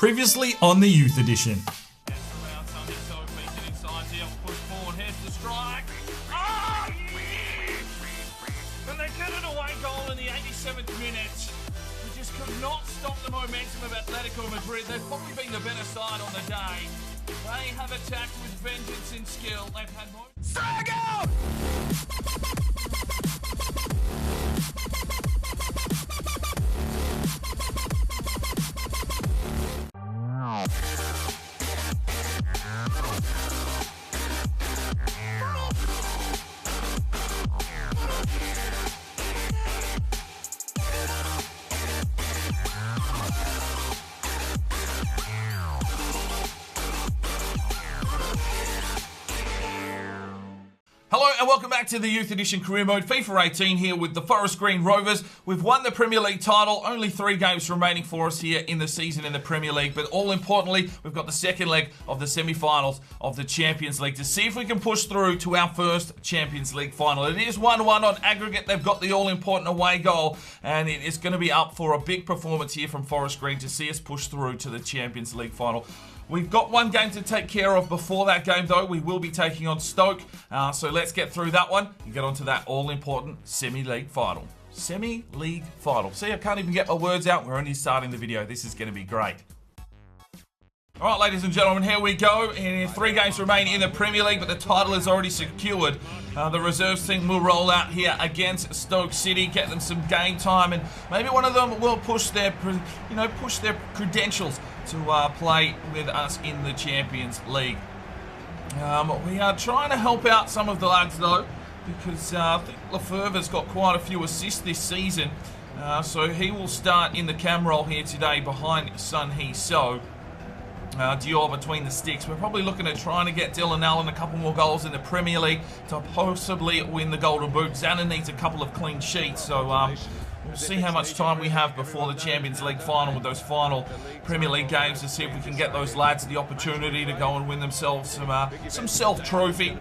Previously on the Youth Edition. And they get an away goal in the 87th minute. We just could not stop the momentum of Atletico Madrid. They've probably been the better side on the day. They have attacked with vengeance and skill. They've had more. Strike out! Hello and welcome back to the Youth Edition Career Mode. FIFA 18 here with the Forest Green Rovers. We've won the Premier League title. Only 3 games remaining for us here in the season in the Premier League. But all importantly, we've got the second leg of the semi-finals of the Champions League to see if we can push through to our first Champions League final. It is 1-1 on aggregate. They've got the all-important away goal. And it is going to be up for a big performance here from Forest Green to see us push through to the Champions League final. We've got one game to take care of before that game, though. We will be taking on Stoke. So let's get through that one and get on to that all-important semi-league final. Semi-league final. See, I can't even get my words out. We're only starting the video. This is going to be great. All right, ladies and gentlemen, here we go. 3 games remain in the Premier League, but the title is already secured. The reserves team will roll out here against Stoke City, get them some game time, and maybe one of them will push their credentials to play with us in the Champions League. We are trying to help out some of the lads, though, because I think Lefebvre's got quite a few assists this season, so he will start in the cam role here today behind Sun Hee-so. Dior between the sticks. We're probably looking at trying to get Dylan Allen a couple more goals in the Premier League to possibly win the Golden Boot. Zana needs a couple of clean sheets, so we'll see how much time we have before the Champions League final with those final Premier League games to see if we can get those lads the opportunity to go and win themselves some self-trophy.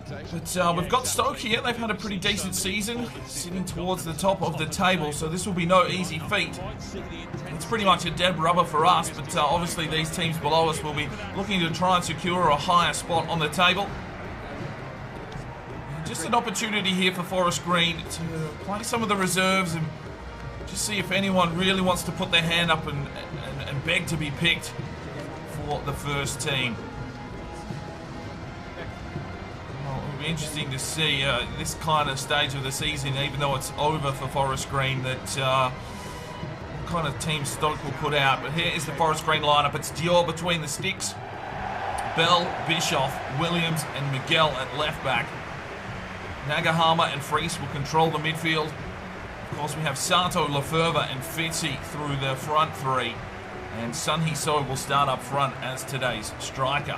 But we've got Stoke here. They've had a pretty decent season, sitting towards the top of the table, so this will be no easy feat. It's pretty much a dead rubber for us, but obviously these teams below us will be looking to try and secure a higher spot on the table. Just an opportunity here for Forest Green to play some of the reserves and just see if anyone really wants to put their hand up and beg to be picked for the first team. Well, it'll be interesting to see this kind of stage of the season, even though it's over for Forest Green, that what kind of team Stoke will put out. But here is the Forest Green lineup. It's Dior between the sticks, Bell, Bischoff, Williams and Miguel at left back. Nagahama and Freese will control the midfield. Of course, we have Sato, Lefebvre and Fitzy through the front 3. And Sun Hee-so will start up front as today's striker.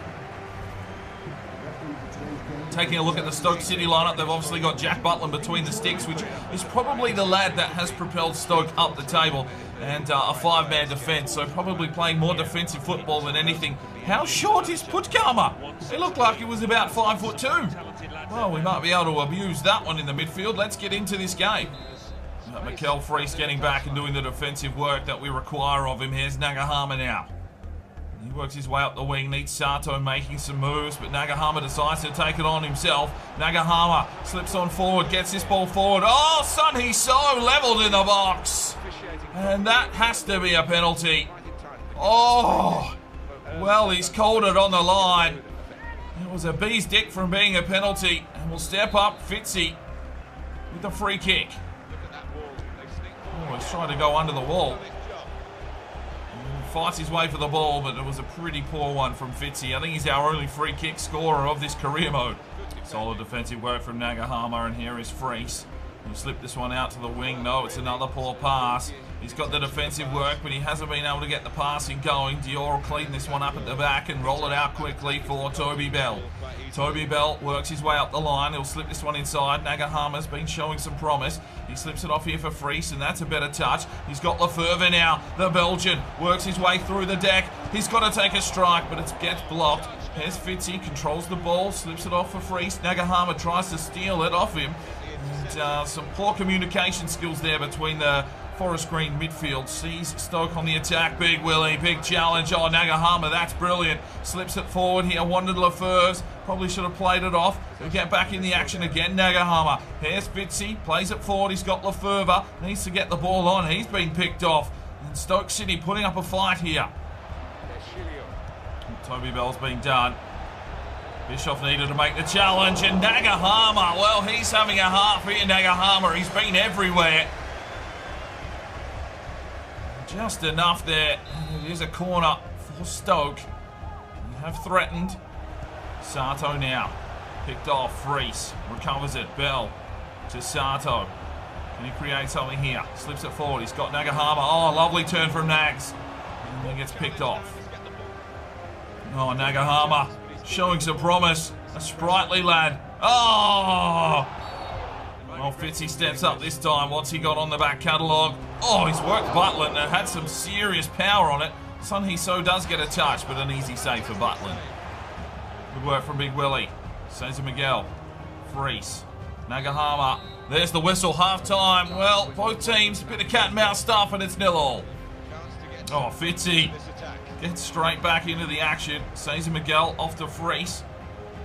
Taking a look at the Stoke City lineup, they've obviously got Jack Butland between the sticks, which is probably the lad that has propelled Stoke up the table, and a 5-man defence, so probably playing more defensive football than anything. How short is Putkama? It looked like he was about 5'2". Well, we might be able to abuse that one in the midfield. Let's get into this game. Mikel Freese getting back and doing the defensive work that we require of him. Here's Nagahama now. He works his way up the wing, needs Sato making some moves, but Nagahama decides to take it on himself. Nagahama slips on forward, gets this ball forward. Oh, Sun Hee-so leveled in the box. And that has to be a penalty. Oh, well, he's called it on the line. It was a bee's dick from being a penalty. And we'll step up Fitzy with the free kick. Oh, he's trying to go under the wall. Fights his way for the ball, but it was a pretty poor one from Fitzy. I think he's our only free kick scorer of this career mode. Solid defensive work from Nagahama, and here is Freese. He slipped this one out to the wing. No, it's another poor pass. He's got the defensive work, but he hasn't been able to get the passing going. Dior will clean this one up at the back and roll it out quickly for Toby Bell. Toby Bell works his way up the line. He'll slip this one inside. Nagahama's been showing some promise. He slips it off here for Freese, and that's a better touch. He's got Lefebvre now. The Belgian works his way through the deck. He's got to take a strike, but it gets blocked. Here's Fitzy, controls the ball, slips it off for Freese. Nagahama tries to steal it off him. And some poor communication skills there between the Forest Green midfield sees Stoke on the attack. Big Willie, big challenge. Oh, Nagahama, that's brilliant. Slips it forward here. Wandered Lefers. Probably should have played it off. We get back in the action again. Nagahama. Here's Fitzy. Plays it forward. He's got Lefevre. Needs to get the ball on. He's been picked off. And Stoke City putting up a fight here. Toby Bell's been done. Bischoff needed to make the challenge. And Nagahama, well, he's having a half here, Nagahama. He's been everywhere. Just enough there. It is a corner for Stoke. They have threatened. Sato now. Picked off. Freese recovers it. Bell to Sato. Can he create something here? Slips it forward. He's got Nagahama. Oh, lovely turn from Nags. And then gets picked off. Oh, Nagahama showing some promise. A sprightly lad. Oh! Well, Fitzy steps up this time. What's he got on the back catalogue? Oh, he's worked Butland and had some serious power on it. Sun Hee So does get a touch, but an easy save for Butland. Good work from Big Willie. Cesar Miguel. Freese. Nagahama. There's the whistle, half-time. Well, both teams, a bit of cat and mouse stuff, and it's 0-0. Oh, Fitzy gets straight back into the action. Cesar Miguel off to Freese.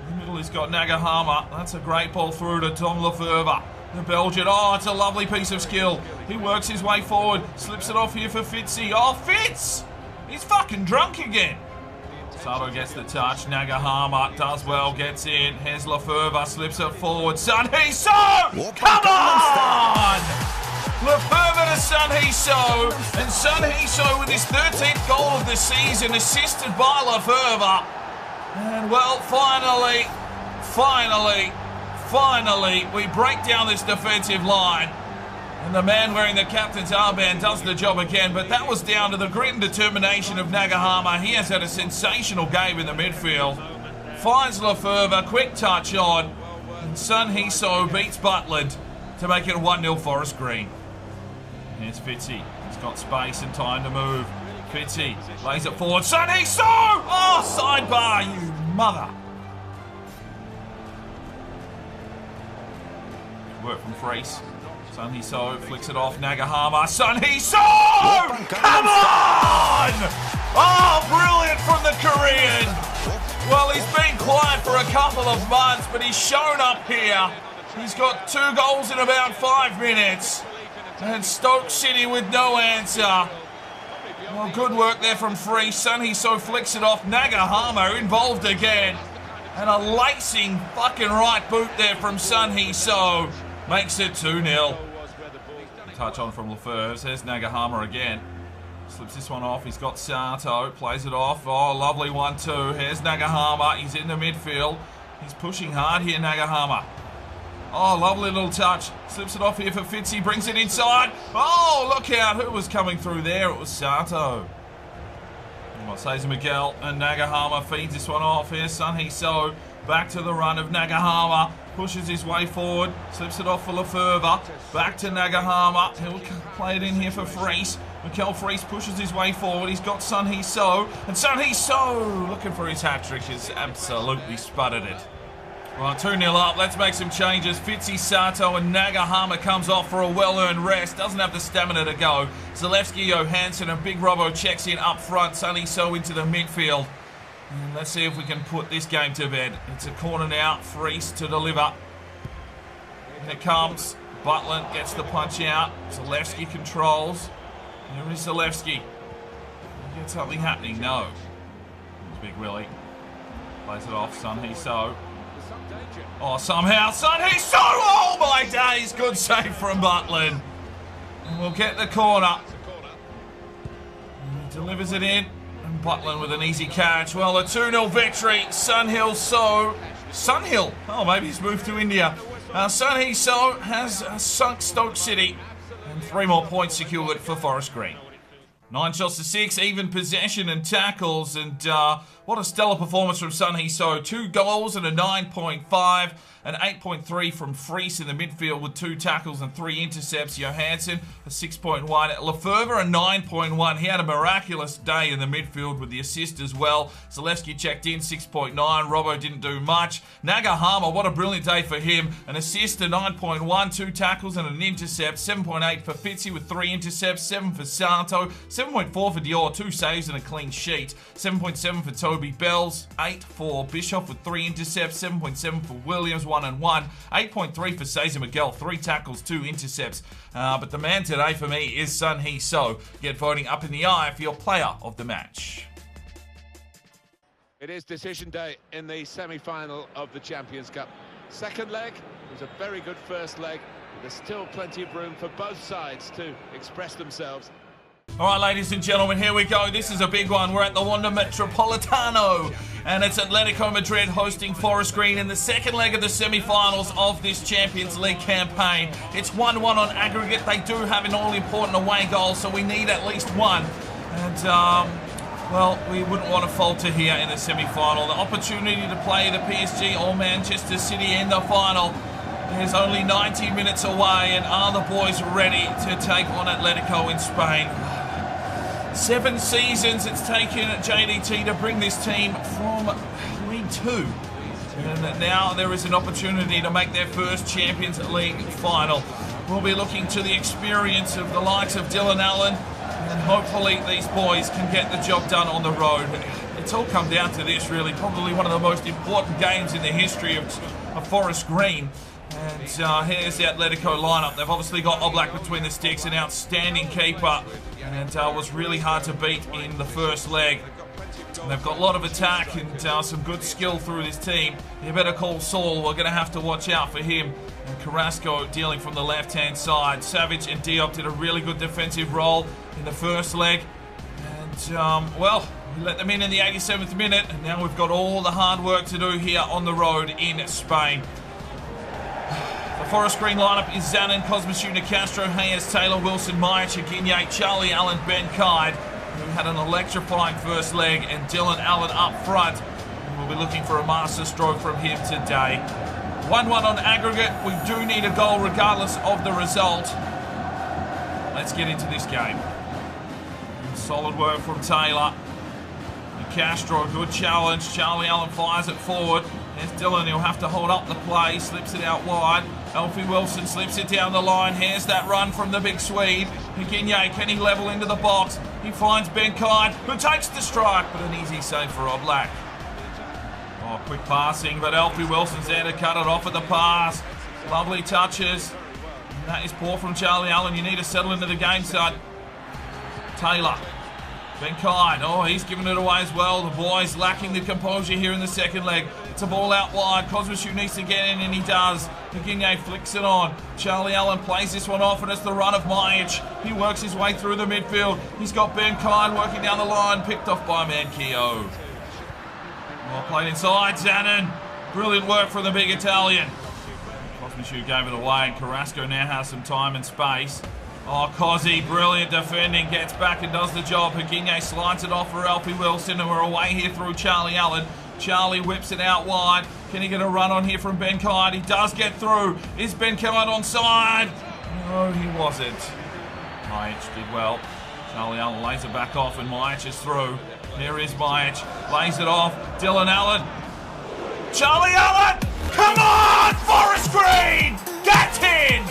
In the middle, he's got Nagahama. That's a great ball through to Tom Lefevre. The Belgian, oh, it's a lovely piece of skill. He works his way forward, slips it off here for Fitzy. Oh, Fitz! He's fucking drunk again. Sato gets the touch. Nagahama does well, gets in. Here's Lefevre, slips it forward. Sun Hee So! Come on! Lefevre to Sun Hee So. And Sun Hee So with his 13th goal of the season, assisted by Lefevre. And well, finally, we break down this defensive line. And the man wearing the captain's armband does the job again, but that was down to the grit and determination of Nagahama. He has had a sensational game in the midfield. Finds Lefevre, quick touch on, and Sun Hee So beats Butland to make it a 1-0 Forest Green. Here's Fitzy. He's got space and time to move. Fitzy lays it forward. Sun Hee So! Oh, sidebar, you mother. Work from Freese. Sun Hee So flicks it off. Nagahama. Sun Hee So! Come on! Oh, brilliant from the Korean. Well, he's been quiet for a couple of months, but he's shown up here. He's got 2 goals in about 5 minutes. And Stoke City with no answer. Well, good work there from Freese. Sun Hee So flicks it off. Nagahama involved again. And a lacing fucking right boot there from Sun Hee So. Makes it 2-0. Touch on from Lefevre. There's Nagahama again. Slips this one off. He's got Sato. Plays it off. Oh, lovely one too. Here's Nagahama. He's in the midfield. He's pushing hard here, Nagahama. Oh, lovely little touch. Slips it off here for Fitzy. Brings it inside. Oh, look out. Who was coming through there? It was Sato. Cesar Miguel and Nagahama feeds this one off. Here's Sun Hee So. Back to the run of Nagahama. Pushes his way forward. Slips it off for Lefevre. Back to Nagahama. He'll play it in here for Freese. Mikel Freese pushes his way forward. He's got Sun Hee So. And Sun Hee So, looking for his hat-trick, has absolutely sputtered it. Well, 2-0 up. Let's make some changes. Fitzy, Sato and Nagahama comes off for a well-earned rest. Doesn't have the stamina to go. Zalewski, Johansson and Big Robbo checks in up front. Sun Hee So into the midfield. And let's see if we can put this game to bed. It's a corner now. Freese to deliver. Here it comes. Butland gets the punch out. Zalewski controls. Here is Zalewski. Get something happening? No. It's Big Willie. Plays it off. Sun Hee So. Oh, somehow Sun Hee So! Oh my days! Good save from Butland. And we'll get the corner. And he delivers it in. And Butland with an easy catch. Well, a 2-0 victory. Sun Hee So. Sunhill. Oh, maybe he's moved to India. Sun Hee So has sunk Stoke City. And 3 more points secured for Forest Green. 9 shots to 6, even possession and tackles. And, What a stellar performance from Sun Hee-so. 2 goals and a 9.5. An 8.3 from Fries in the midfield with 2 tackles and 3 intercepts. Johansson, a 6.1. Lefebvre, a 9.1. He had a miraculous day in the midfield with the assist as well. Zalewski checked in, 6.9. Robbo didn't do much. Nagahama, what a brilliant day for him. An assist, a 9.1. 2 tackles and an intercept. 7.8 for Fitzy with 3 intercepts. 7 for Santo. 7.4 for Dior, 2 saves and a clean sheet. 7.7 for Toby Bells. 8 for Bischoff with 3 intercepts. 7.7 for Williams, 1 and 1. 8.3 for Cesar Miguel, 3 tackles, 2 intercepts. But the man today for me is Sun Hee-so. Get voting up in the eye for your player of the match. It is decision day in the semi-final of the Champions Cup. Second leg was a very good first leg. There's still plenty of room for both sides to express themselves. All right, ladies and gentlemen, here we go. This is a big one. We're at the Wanda Metropolitano, and it's Atletico Madrid hosting Forest Green in the second leg of the semi-finals of this Champions League campaign. It's 1-1 on aggregate. They do have an all-important away goal, so we need at least one. And, well, we wouldn't want to falter here in the semi-final. The opportunity to play the PSG or Manchester City in the final is only 90 minutes away, and are the boys ready to take on Atletico in Spain? 7 seasons it's taken JDT to bring this team from League 2. And now there is an opportunity to make their first Champions League final. We'll be looking to the experience of the likes of Dylan Allen, and hopefully these boys can get the job done on the road. It's all come down to this, really. Probably one of the most important games in the history of Forest Green. And here's the Atletico lineup. They've obviously got Oblak between the sticks, an outstanding keeper, and was really hard to beat in the first leg. And they've got a lot of attack and some good skill through this team. You better call Saul. We're going to have to watch out for him. And Carrasco dealing from the left-hand side. Savage and Diop did a really good defensive role in the first leg. And, well, we let them in the 87th minute. And now we've got all the hard work to do here on the road in Spain. The Forest Green lineup is Zanin, Cosmosuna, Castro, Hayes, Taylor, Wilson, Majic, Aguiñe, Charlie Allen, Ben Kide, who had an electrifying first leg, and Dylan Allen up front. And we'll be looking for a master stroke from him today. 1-1 on aggregate. We do need a goal regardless of the result. Let's get into this game. Solid work from Taylor. And Castro, good challenge. Charlie Allen fires it forward. There's Dylan, he'll have to hold up the play, slips it out wide. Alfie Wilson slips it down the line. Here's that run from the big Swede. Aguiñe, can he level into the box? He finds Ben Kide, who takes the strike, but an easy save for Oblak. Oh, quick passing, but Alfie Wilson's there to cut it off at the pass. Lovely touches. And that is poor from Charlie Allen. You need to settle into the game, son. Taylor. Ben Kide, oh, he's giving it away as well. The boys lacking the composure here in the second leg. It's a ball out wide. Cosmoshoot needs to get in, and he does. Aguiñe flicks it on. Charlie Allen plays this one off, and it's the run of Majic. He works his way through the midfield. He's got Ben Kide working down the line, picked off by Manquillo. Well played inside, Zanin. Brilliant work from the big Italian. Cosmoshoot gave it away, and Carrasco now has some time and space. Oh, Cozzy, brilliant defending, gets back and does the job. Aguiñe slides it off for Alfie Wilson, and we're away here through Charlie Allen. Charlie whips it out wide. Can he get a run on here from Ben Kide? He does get through. Is Ben Kide onside? No, he wasn't. Majic did well. Charlie Allen lays it back off, and Majic is through. There is Majic. Lays it off. Dylan Allen. Charlie Allen! Come on, Forest Green! Get in!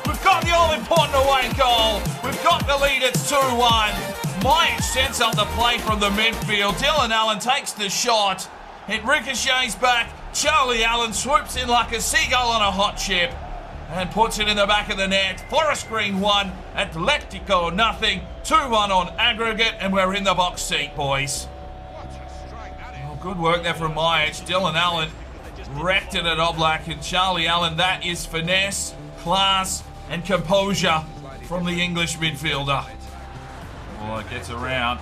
We've got the all-important away goal. We've got the lead. It's 2-1. Majic sets up the play from the midfield. Dylan Allen takes the shot. It ricochets back. Charlie Allen swoops in like a seagull on a hot chip and puts it in the back of the net. Forest Green 1, Atletico 0. 2-1 on aggregate, and we're in the box seat, boys. Oh, good work there from Majic. Dylan Allen wrecked it at Oblak, and Charlie Allen, that is finesse, class, and composure from the English midfielder. Oh, it gets around.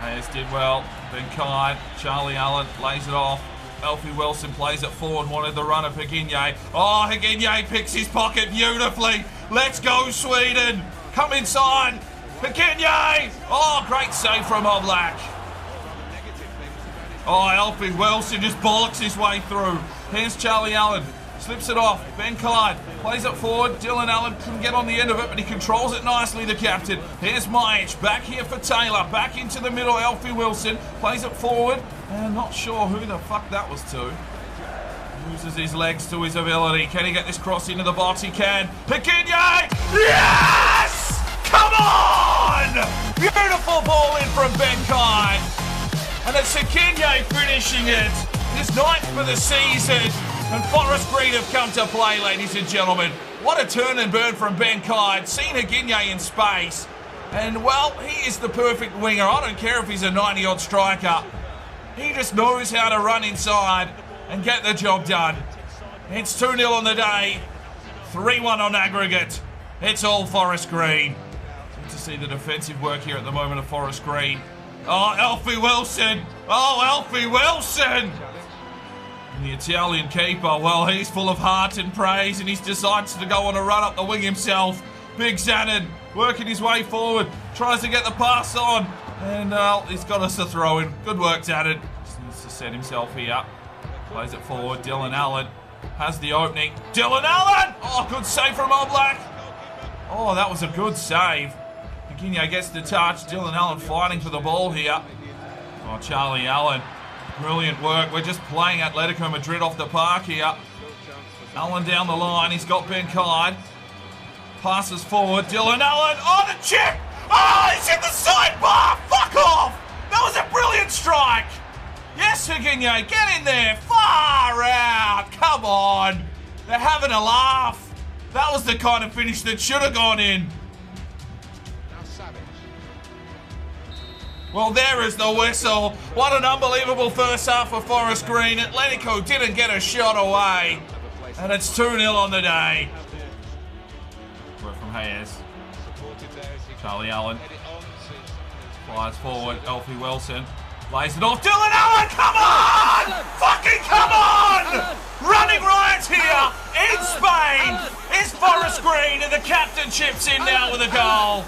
Hayes did well. Ben Kide, Charlie Allen lays it off. Alfie Wilson plays it forward, wanted the run of Aguiñe. Oh, Aguiñe picks his pocket beautifully. Let's go, Sweden. Come inside. Aguiñe. Oh, great save from Oblak. Oh, Alfie Wilson just bollocks his way through. Here's Charlie Allen. Slips it off. Ben Clyde plays it forward. Dylan Allen couldn't get on the end of it, but he controls it nicely, the captain. Here's Myich. Back here for Taylor. Back into the middle. Alfie Wilson plays it forward. And not sure who the fuck that was to. Uses his legs to his ability. Can he get this cross into the box? He can. Higinye! Yes! Come on! Beautiful ball in from Ben Clyde. And it's Higinye finishing it. His ninth for the season. And Forest Green have come to play, ladies and gentlemen. What a turn and burn from Ben Clyde. Seen Higinye in space. And, well, he is the perfect winger. I don't care if he's a 90-odd striker. He just knows how to run inside and get the job done. It's 2-0 on the day. 3-1 on aggregate. It's all Forest Green. Good to see the defensive work here at the moment of Forest Green. Oh, Alfie Wilson. Oh, Alfie Wilson. And the Italian keeper, well, he's full of heart and praise, and he decides to go on a run up the wing himself. Big Zanin working his way forward. Tries to get the pass on. And he's got us a throw in. Good work, Zanin. Just needs to set himself here. Plays it forward. Dylan Allen has the opening. Dylan Allen! Oh, good save from Oblak. Oh, that was a good save. Higinye gets the touch. Dylan Allen fighting for the ball here. Oh, Charlie Allen. Brilliant work. We're just playing Atletico Madrid off the park here. Allen down the line. He's got Ben Clyde. Passes forward. Dylan Allen. Oh, the chip! Oh, he's hit the sidebar! Fuck off! That was a brilliant strike! Yes, Higinye, get in there! Far out! Come on! They're having a laugh. That was the kind of finish that should have gone in. Well, there is the whistle. What an unbelievable first half for Forest Green. Atletico didn't get a shot away. And it's 2-0 on the day. Work from Hayes. Charlie Allen. Flies forward. Alfie Wilson. Lays it off. Dylan Allen, come on! Fucking come on! Running riots here in Spain is Forest Green, and the captain chips in now with a goal.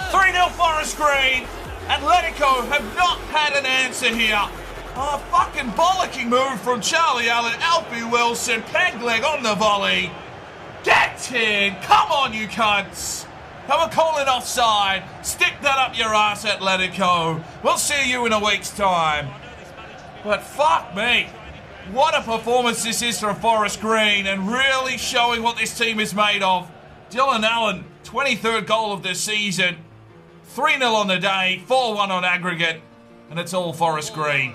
3-0 Forest Green. Atletico have not had an answer here. Oh, fucking bollocking move from Charlie Allen. Alfie Wilson, peg leg on the volley. Get in! Come on, you cunts! They were calling offside. Stick that up your ass, Atletico. We'll see you in a week's time. But fuck me. What a performance this is from Forest Green, and really showing what this team is made of. Dylan Allen, 23rd goal of the season. 3-0 on the day, 4-1 on aggregate, and it's all Forest Green.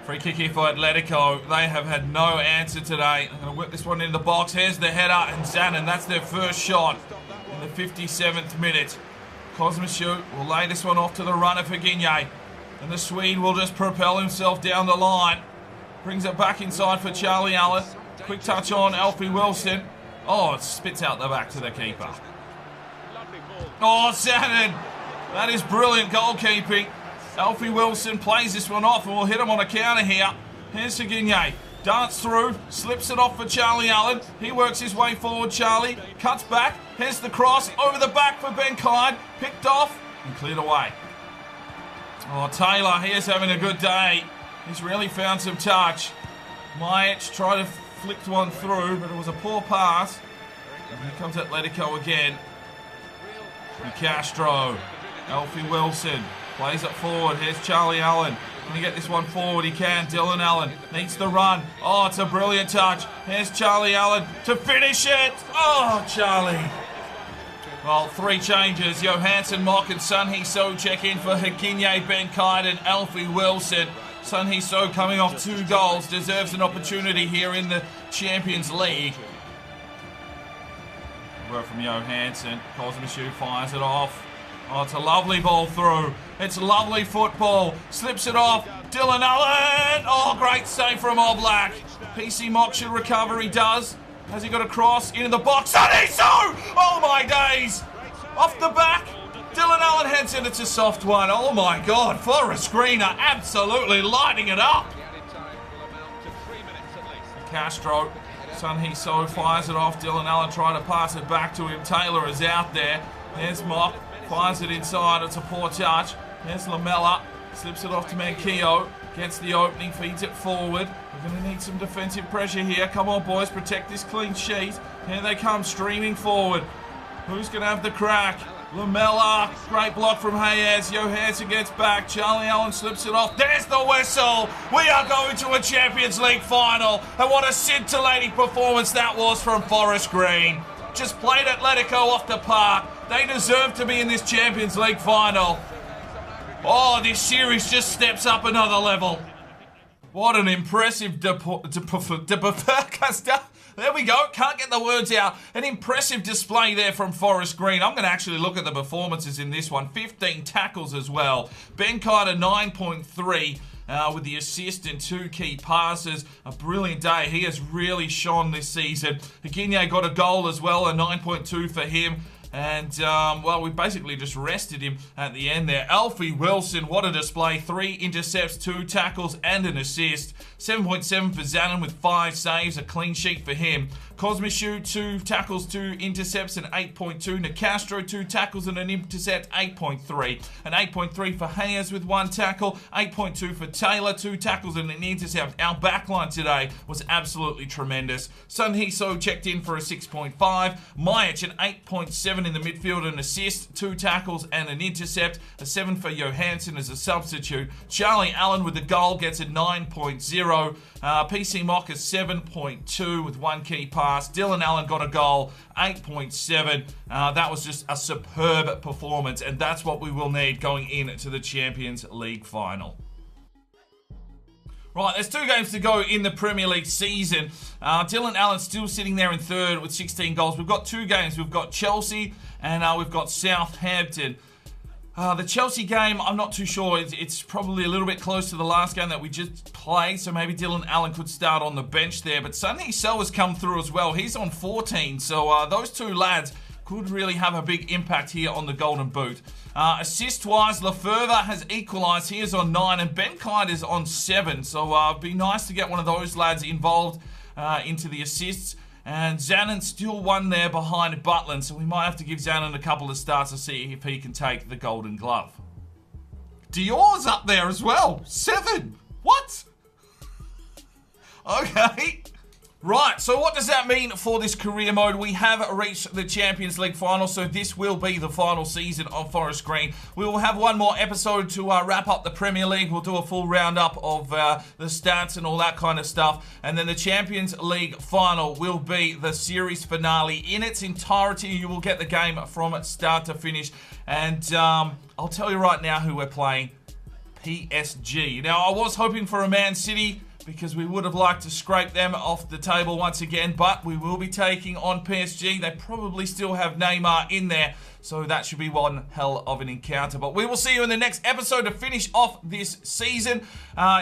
Free kick here for Atletico. They have had no answer today. I'm going to whip this one in the box. Here's the header, and Zanin, that's their first shot in the 57th minute. Kosmishu will lay this one off to the runner for Higinye, and the Swede will just propel himself down the line. Brings it back inside for Charlie Allen. Quick touch on Alfie Wilson. Oh, it spits out the back to the keeper. Oh, Zanin! That is brilliant goalkeeping. Alfie Wilson plays this one off, and we'll hit him on a counter here. Here's Higinye. Dance through, slips it off for Charlie Allen. He works his way forward, Charlie. Cuts back. Here's the cross. Over the back for Ben Clyde. Picked off and cleared away. Oh, Taylor, he is having a good day. He's really found some touch. Myich tried to flick one through, but it was a poor pass. And here comes Atletico again. Castro, Alfie Wilson, plays it forward. Here's Charlie Allen. Can he get this one forward? He can. Dylan Allen needs to run. Oh, it's a brilliant touch. Here's Charlie Allen to finish it. Oh, Charlie. Well, 3 changes. Johansson, Mock and Sun Hee So check in for Higinye, Ben Clyde and Alfie Wilson. Sun Hee So coming off 2 goals. Deserves an opportunity here in the Champions League. Work from Johansson. Kosmishu fires it off. Oh, it's a lovely ball through. It's lovely football. Slips it off. Dylan Allen. Oh, great save from Oblak. PC Mock should recover. He does. Has he got a cross into the box? Sun Hee So! Oh, my days. Off the back. Dylan Allen heads in. It's a soft one. Oh, my God. Forest Green are absolutely lighting it up. Castro. Sun Hee So fires it off. Dylan Allen trying to pass it back to him. Taylor is out there. There's Mock. Fires it inside. It's a poor touch. There's Lamella. Slips it off to Manquillo. Gets the opening, feeds it forward. We're going to need some defensive pressure here. Come on, boys, protect this clean sheet. Here they come, streaming forward. Who's going to have the crack? Lamella, great block from Hayes. Johansson gets back. Charlie Allen slips it off. There's the whistle. We are going to a Champions League final. And what a scintillating performance that was from Forest Green. Just played Atletico off the park. They deserve to be in this Champions League final. Oh, this series just steps up another level. What an impressive there we go. Can't get the words out. An impressive display there from Forest Green. I'm going to actually look at the performances in this one. 15 tackles as well. Ben Carter, 9.3 with the assist and 2 key passes. A brilliant day. He has really shone this season. Higuinho got a goal as well, a 9.2 for him. And, well, we basically just rested him at the end there. Alfie Wilson, what a display. 3 intercepts, 2 tackles, and an assist. 7.7 for Zanin with 5 saves, a clean sheet for him. Cosmichu, 2 tackles, 2 intercepts, and 8.2. Nicastro, 2 tackles and an intercept, 8.3. An 8.3 for Hayes with 1 tackle. 8.2 for Taylor, 2 tackles and an intercept. Our backline today was absolutely tremendous. Sun Hee-so checked in for a 6.5. Majic, an 8.7 in the midfield, an assist, 2 tackles and an intercept. A 7 for Johansson as a substitute. Charlie Allen with the goal gets a 9.0. PC Mock is 7.2 with 1 key pass. Dylan Allen got a goal, 8.7. That was just a superb performance, and that's what we will need going into the Champions League final. Right, there's 2 games to go in the Premier League season. Dylan Allen still sitting there in 3rd with 16 goals. We've got 2 games. We've got Chelsea and we've got Southampton. The Chelsea game, I'm not too sure. It's probably a little bit close to the last game that we just played, so maybe Dylan Allen could start on the bench there. But Sunny Sell has come through as well. He's on 14, so those 2 lads could really have a big impact here on the Golden Boot. Assist-wise, Lefebvre has equalised. He is on 9, and Ben Kite is on 7. So it'd be nice to get one of those lads involved into the assists. And Zanin still 1 there behind Butland, so we might have to give Zanin a couple of starts to see if he can take the Golden Glove. Dior's up there as well. 7. What? Okay. Right, so what does that mean for this career mode? We have reached the Champions League final, so this will be the final season of Forest Green. We will have one more episode to wrap up the Premier League. We'll do a full roundup of the stats and all that kind of stuff. And then the Champions League final will be the series finale in its entirety. You will get the game from start to finish. And I'll tell you right now who we're playing. PSG. Now, I was hoping for a Man City, because we would have liked to scrape them off the table once again, but we will be taking on PSG. They probably still have Neymar in there, so that should be one hell of an encounter. But we will see you in the next episode to finish off this season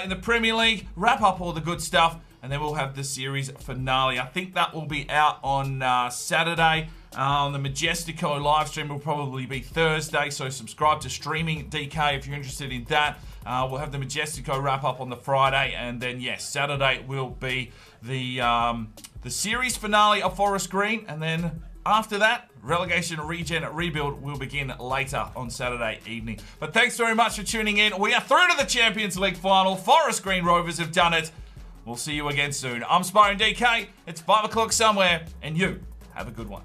in the Premier League, wrap up all the good stuff, and then we'll have the series finale. I think that will be out on Saturday. On the Majestico live stream will probably be Thursday, so subscribe to Streaming DK if you're interested in that. We'll have the Majestico wrap up on the Friday, and then yes, Saturday will be the series finale of Forest Green, and then after that, relegation, regen, rebuild will begin later on Saturday evening. But thanks very much for tuning in. We are through to the Champions League final. Forest Green Rovers have done it. We'll see you again soon. I'm Spyro DK. It's 5 o'clock somewhere, and you have a good one.